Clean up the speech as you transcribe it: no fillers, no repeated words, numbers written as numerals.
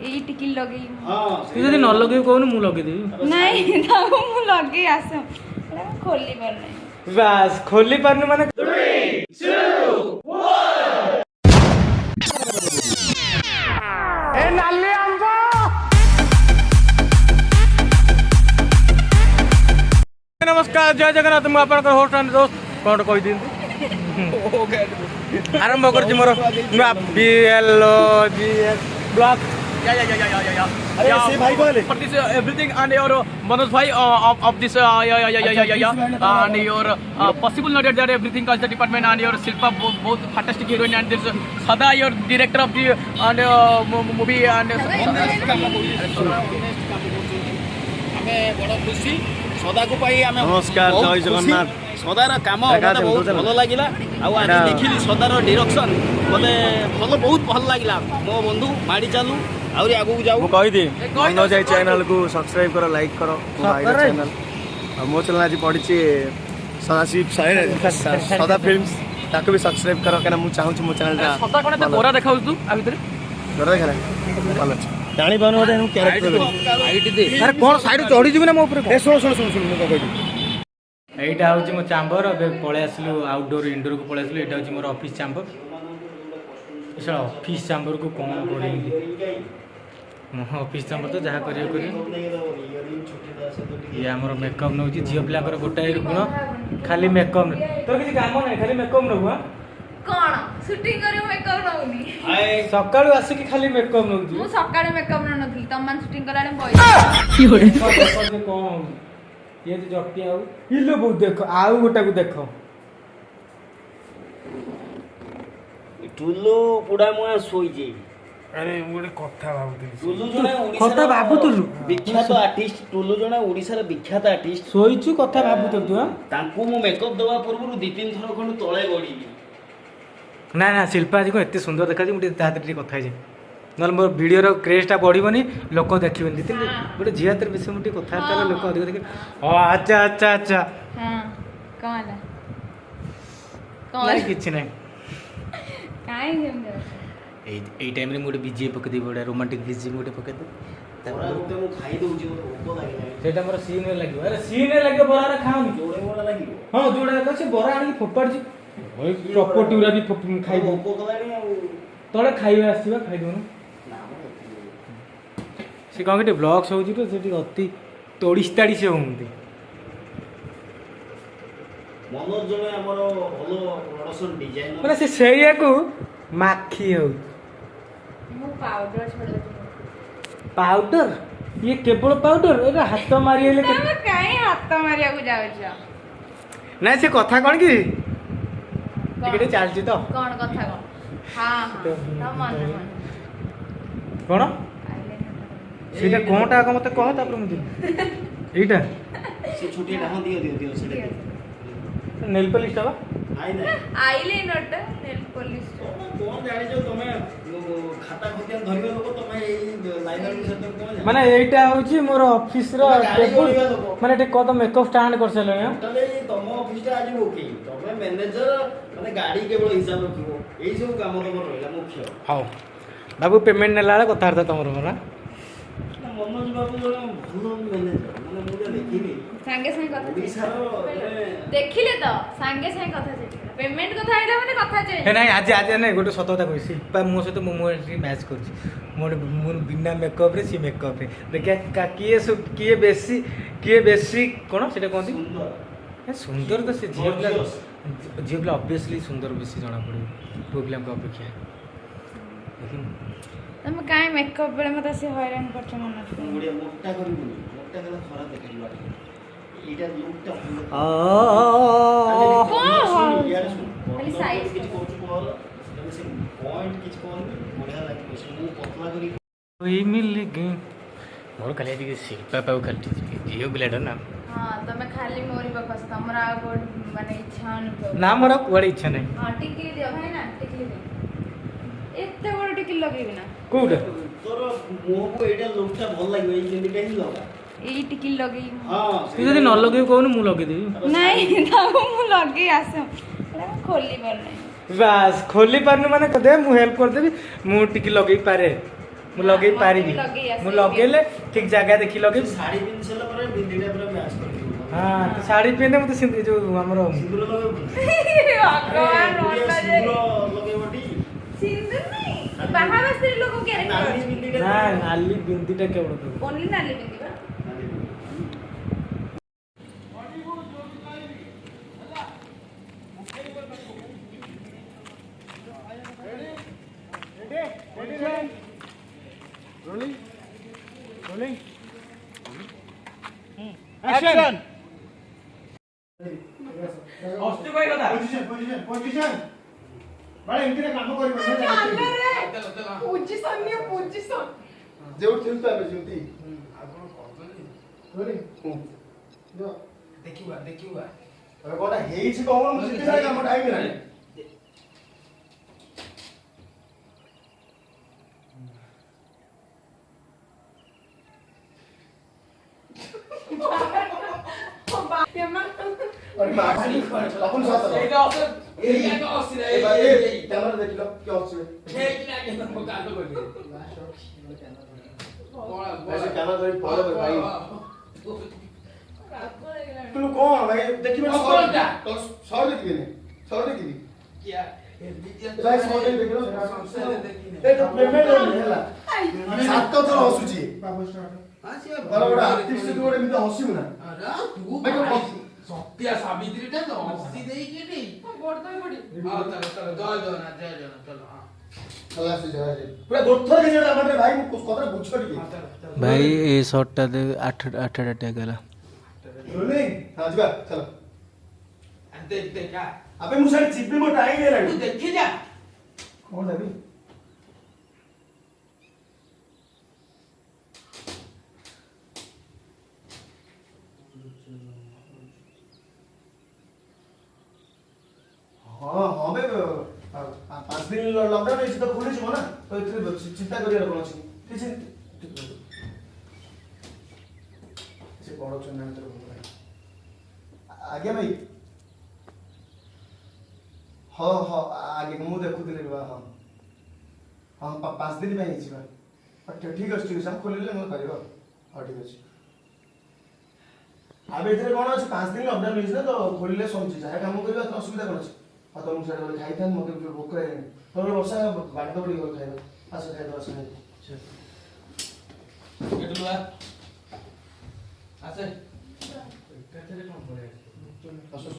एई trickle लगे हां तू जदी न लगे कोन मु लगे देबी नहीं ताको मु लगे आसो खोली पर नहीं बस खोली पारनु माने 3 2 1 ए नाली आंबा नमस्कार जय जगन्नाथ मु आपन होस्ट एंड दोस्त कोन कहि दिन आरंभ कर मोर BLOGS ब्लॉग अरे से भाई बोले for this everything and your Manoj bhai of this and your possible not that everything cause the department and your Shilpa both fantastic heroine and this Sada your director of the and movie and ଆମେ ବଡ଼ ଖୁସି ସଦାକୁ ପାଇ ଆମେ नमस्कार जय जगन्नाथ ସଦାର କାମ ବହୁତ ଭଲ ଲାଗିଲା ଆଉ ଆଜି ଦେଖିଲି ସଦାର ଡିରେକ୍ସନ ମୋତେ ବହୁତ ଭଲ ଲାଗିଲା ମୋ ବନ୍ଧୁ ମାଡ଼ି ଚାଲୁ ଆହୁରି ଆଗକୁ ଯାଉ ମୁଁ କହିଦି मनोज भाई चैनल को सब्सक्राइब करो लाइक करो ମୋ ଭାଇର चैनल ଆଉ ମୋ चैनल आज पडिछि सदाशिव सदा फिल्म्स ताको भी सब्सक्राइब करो काना मु चाहू छु मो चैनल ता Sada कोन ते गोरा देखाउ तू आ भितर जोर देखला भलो छ जानि बनु बोले हम कैरेक्टर ଆଇଟି ଦେ अरे कोन साइड चढ़ी जिबि ना मो ऊपर ए सुन मु कहि एटा होची मो चांबर बे पळे आसलु आउटडोर इंडोर को पळे आसलु एटा होची मोर ऑफिस चांबर इसला ऑफिस चांबर को कोन करी मो ऑफिस चांबर तो जहा करियो ये हमर मेकअप नउची जियो पिला कर गोटाई गुण खाली मेकअप तोर किछि काम नै खाली मेकअप नउ हा कोन शूटिंग करे मेकअप नउनी सकाळु आसी कि खाली मेकअप नउची मु सकाळे मेकअप न नथि तमन शूटिंग कराले बॉय कोन ये जो जक्ति आउ हिलो बहुत देखो आउ गोटा को देखो ଟୁଲୁ ପୁଡ଼ା ମୁଆ ଶୋଇଛି अरे गोटे कथा भाबुतली ଟୁଲୁ ଜଣେ कथा भाबुतलु ବିଖ୍ୟାତ ଆର୍ଟିଷ୍ଟ ଟୁଲୁ ଜଣେ ଓଡ଼ିଶାର ବିଖ୍ୟାତ ଆର୍ଟିଷ୍ଟ सोइछु कथा भाबुतलु तू ତାଙ୍କୁ ମୁଁ ମେକଅପ୍ ଦେବା ପୂର୍ବରୁ 2-3 ଥର ଖଣ୍ଡେ ତଳେ ଗଡ଼ିବି ना ना शिल्पा जी को एते सुंदर देखा जी मुझे ताते टी कथा जे नल मोर वीडियो रो क्रेजटा बढ़िबनी लोक देखिबन दितिन गोटे झियातर विषय मुटी कथा ताले लोक अधिक देखे ओ अच्छा अच्छा अच्छा हां कोन नहीं किछ नहीं काई जेम एई टाइम रे मोटे बीजे पके दे बडा रोमांटिक बीजे मोटे पके दे ତାପରେ ଗୋଟେ ମୁଁ ଖାଇ ଦଉଛି ମୋତେ ଭୋକ ଲାଗିଲାଣି सेटा मोर सीन रे लागियो अरे सीन रे लागियो बरा रे खाऊनी ଯୋଡ଼େ ମୋଡ଼ା ଲାଗିବ हां जोड़ा का से बरा आनी फोपाड़ जी ओए प्रॉपर्टी उरा भी खाइबो ଭୋକ କଲାଣି ଆଉ तळे खाइबे आसीबा खाइ दोनु ନା ମ से कौन के ब्लॉग्स होजी तो सेठी अति तोड़िस्ताड़ी से होंदी ମନୋଜ ଜଣେ ଆମର ଭଲ ପ୍ରଡକ୍ସନ ଡିଜାଇନର माने से सेया को माखी हो मु पाउडर छोड़ पाउडर ये केवल पाउडर एटा हाथ मारी हेले के तमे काई हाथ मारिया को जाउ छ ना से कथा कोन की टिकटे चलची तो कोन कथा कोन हां हां मन कोन सेटा कोनटा को मते कह तापर मुझे एटा ସେ ଛୋଟିଆ ଢାହ ଦିଅ ସେଟା नेल पॉलिश बा ଆଇ ନା आईलाइनर टा नेल पॉलिश କଣ ଜାଣିଛ ତମେ ଖାତା ଖତିଆ ଧରିବା ଲୋକ ତମେ ଏଇ ଲାଇନର ବିଷୟରେ ତମେ କଣ ଜାଣିଛ माने एटा होची मोर ऑफिस रो टेबल माने टे कत मेकअप स्टैंड कर सले ଟୋଟାଲି ତମ ଅଫିସଟା ଆଜି ଓକେ ତମେ ମ୍ୟାନେଜର ମାନେ ଗାଡି କେବଳ ହିସାବ ରଖିବ ଏଇ ସବୁ କାମ ତମର ରହିଲା ମୁଖ୍ୟ हाउ बाबू पेमेंट नेला कथा हरता तमर मोरा ମନୋଜ ବାବୁ ଜଣେ ଭଲ ମ୍ୟାନେଜର ମାନେ ମୁଁ ଯା ଦେଖିନି संगे संगे कथा ଓଡ଼ିଶାର देखिले तो संगे संगे कथा चेक पेमेंट कथा आइला माने कथा चेक हे नहीं आज आज नहीं गोटे सत कथा कहि शिल्पा मो सहित मो मैच करछि मोर बिना मेकअप रे सी मेकअप रे देखिया किए बेसी कोन सेटा कोंती ସୁନ୍ଦର ए सुंदर तो से झियो ऑब्वियसली सुंदर बेसी जाना पड़े प्रॉब्लम का अपेक्षा लेकिन तमे काई मेकअप बेले मते से हैरान करछ मन ବଢିଆ ମୋଟା କରିବୁନି ମୋଟା କଲେ ଖରାପ ଦେଖାଯିବ ଏଇଟା ଲୁକଟା ଖାଲି size କିଛି କରୁଛୁ କର ତମେ ସେ ପଏଣ୍ଟ କିଛି କରନି ବଢିଆ ଲାଗିବ ସେ ମୁଁ ପତଲା କରି कोई मिल गई मोर खाली आज शिल्पा पाउ खाली झियो बिलाटा ना हां तमे खाली मोरी बकस हमरा गोड माने इच्छा न ना मोर कोड़े इच्छा नहीं हां टिकली दियो भाई ना टिकली दे एते बड़ टिकली लगेबी ना कोड ତୋର ମୁହଁକୁ ଏଇଟା ଲୁକଟା ଭଲ ଲାଗିବ ଏଇ ଯେମିତିଟା ହିଁ ଲଗା एई टिकली लगे ହଁ तू जदी न लगे कोन मु लगे देबी नहीं ताको मु लगे आसो खोली पर नहीं बस खोली पारनु माने कदे मु हेल्प कर देबी मु टिकी लगे पारे ମୁଁ ଲଗେଇ ପାରିବି ଲଗେଇ ଆସିବି। ମୁଁ ଲଗେଇଲେ ଠିକ ଜାଗା ଦେଖି ଲଗେଇବି ଶାଢ଼ୀ ପିନ୍ଧି ସାରିଲା ପରେ ବିନ୍ଦିଟା ପୁରା ମ୍ୟାଚ୍ କରିଯିବ। ହଁ ତ ଶାଢ଼ୀ ପିନ୍ଧେ ମୁଁ ତ ସେମିତି ଯୋଉ ଆମର ସିନ୍ଦୁର ଲଗେଇବ। ଭଗବାନ ଅଣ୍ଡା ଯେ ସିନ୍ଦୁର ଲଗେଇବଟି। ସିନ୍ଦୁର ନାହିଁ ବାହାବା ସ୍ତ୍ରୀ ଲୋକ କ୍ୟାରେକ୍ଟର ନାଲି ଅଛି ବିନ୍ଦିଟା ନା ନାଲି ବିନ୍ଦିଟା କେବଳ ଦେବୁ ଓନ୍ଲି ନାଲି ପିନ୍ଧିବା Action! ଅସ୍ତି ଭାଇ କଥା ପୋଜିସନ ବାଳେ ଏମିତି କାମ କରିବ ପୋଜିସନ ଯେଉଁଠି ଥିଲୁ ତ ଆମେ ଯେମିତି ଦେଖିବା ଏବେ କଣଟା ହେଇଛି କଣ ମୁଁ ସେଠି ଆମ ଟାଇମ୍ ହେଲାଣି अरे माफी अपन साथ এইটা আছে এইটা আছে ए भाई कैमरा देख लो क्या होচ্ছে এইটা কেন কাজ করবে ऐसे कैमरा धरी फॉलो कर भाई तू कौन भाई देखिबे कौनटा? तो सर देखिबे ने सर देखिबी क्या भाई सर देख लो ए तो पेमेंट होला सात थर हसुची बड़ा बड़ा आर्टिस्ट तू गोटे मिते हसिबु ना भाई को ସତ୍ୟା ସାବିତ୍ରୀଟା ତ ହସି ଦେଇକି ନି ଗୋଡ ପଡି ହଁ ଚାଲ ଚାଲ ଜୟ ଜଗନ୍ନାଥ ଚାଲ ହଁ चला से जा पूरा गोथर के जेड़ा हमरे भाई को कतरा बुझ टिके भाई ए शॉटटा दे 8 टैग गला रोलिंग हां जीवा चलो देख क्या अबे मुझे जिब्बे मो टाइम तू हेलानी देखी जा कौन है भी हाँ हाँ बे 5 दिन लॉकडाउन है तो खुली छ ना तो इतने चिंता करिया कोन अछि ठीक है से प्रोडक्शन मैनेजर आगे भाई हाँ हाँ आगे मु देखुଥିଲି हाँ हाँ 5 दिन में ही छिबा अच्छा ठीक अछि ठीक हम खोलिले म करियो हाँ ठीक अछि आबे इतरे कोन अछि 5 दिन लॉकडाउन है ना तो खोलिले समझी जाय काम करियो तो असुविधा कोन अछि आ तो मुझे गले खाई था मके जो भूख रहे तो वर्षा बांध पड़ी गल खाइबा आसे खाइ दो आसे केटलुआ आसे खाइ